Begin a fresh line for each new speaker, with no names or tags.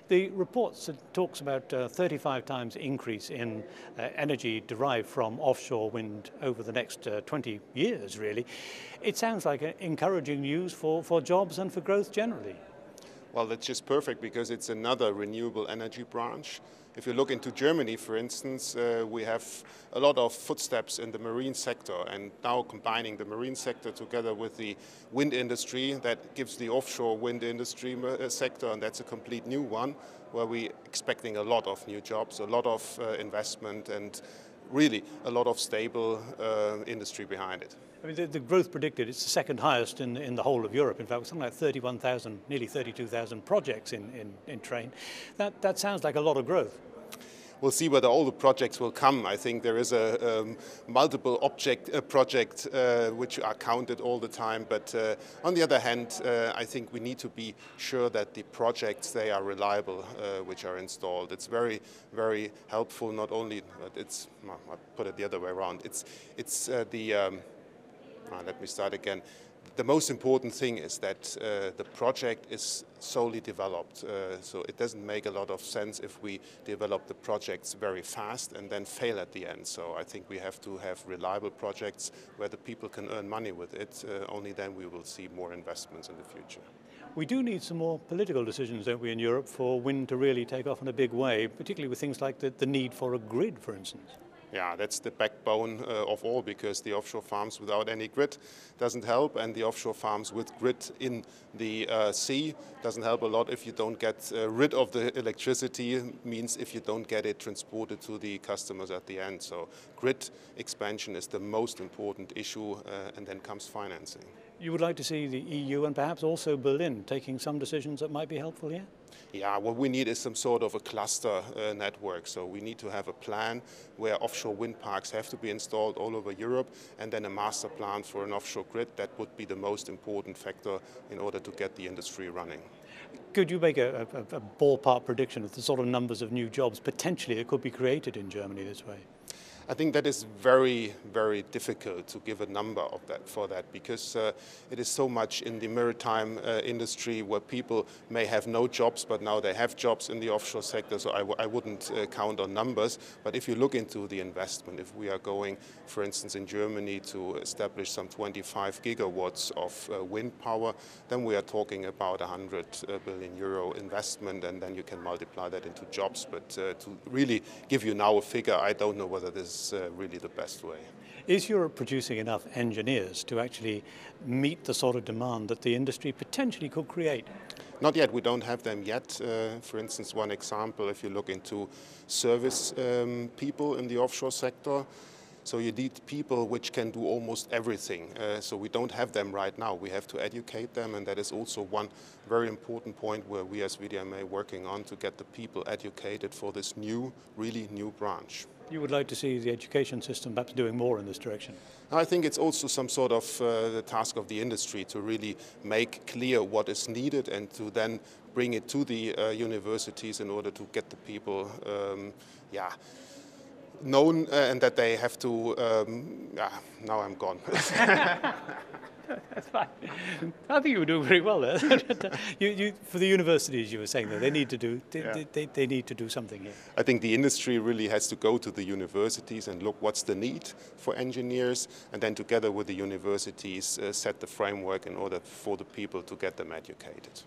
The report talks about 35 times increase in energy derived from offshore wind over the next 20 years, really. It sounds like encouraging news for jobs and for growth generally.
Well, that's just perfect because it's another renewable energy branch. If you look into Germany, for instance, we have a lot of footsteps in the marine sector, and now combining the marine sector together with the wind industry, that gives the offshore wind industry sector, and that's a complete new one, where we're expecting a lot of new jobs, a lot of investment, and really a lot of stable industry behind it.
I mean, the growth predicted, it's the second highest in the whole of Europe. In fact, something like 31,000, nearly 32,000 projects in train. That sounds like a lot of growth.
We'll see whether all the projects will come. I think there is a multiple project which are counted all the time. But on the other hand, I think we need to be sure that the projects, they are reliable, which are installed. It's very, very helpful. Not only, but it's, I'll put it the other way around. Let me start again. The most important thing is that the project is solely developed. So it doesn't make a lot of sense if we develop the projects very fast and then fail at the end. So I think we have to have reliable projects where the people can earn money with it. Only then we will see more investments in the future.
We do need some more political decisions, don't we, in Europe, for wind to really take off in a big way, particularly with things like the need for a grid, for instance.
Yeah, that's the backbone of all, because the offshore farms without any grid doesn't help, and the offshore farms with grid in the sea doesn't help a lot if you don't get rid of the electricity, means if you don't get it transported to the customers at the end. So grid expansion is the most important issue, and then comes financing.
You would like to see the EU and perhaps also Berlin taking some decisions that might be helpful here?
Yeah, what we need is some sort of a cluster network. So we need to have a plan where offshore wind parks have to be installed all over Europe, and then a master plan for an offshore grid. That would be the most important factor in order to get the industry running.
Could you make a ballpark prediction of the sort of numbers of new jobs potentially that could be created in Germany this way?
I think that is very, very difficult to give a number of for that, because it is so much in the maritime industry where people may have no jobs, but now they have jobs in the offshore sector, so I wouldn't count on numbers. But if you look into the investment, if we are going, for instance, in Germany to establish some 25 gigawatts of wind power, then we are talking about 100 billion euro investment, and then you can multiply that into jobs. But to really give you now a figure, I don't know whether this is really the best way.
Is Europe producing enough engineers to actually meet the sort of demand that the industry potentially could create?
Not yet. We don't have them yet. For instance, one example, if you look into service people in the offshore sector, so you need people which can do almost everything. So we don't have them right now. We have to educate them, and that is also one very important point where we as VDMA are working on to get the people educated for this new, really new branch.
You would like to see the education system perhaps doing more in this direction?
I think it's also some sort of the task of the industry to really make clear what is needed and to then bring it to the universities in order to get the people known and that they have to, now I'm gone.
That's fine. I think you were doing very well there. For the universities, you were saying that they need to do, they need to do something here.
I think the industry really has to go to the universities and look what's the need for engineers, and then together with the universities set the framework in order for the people to get them educated.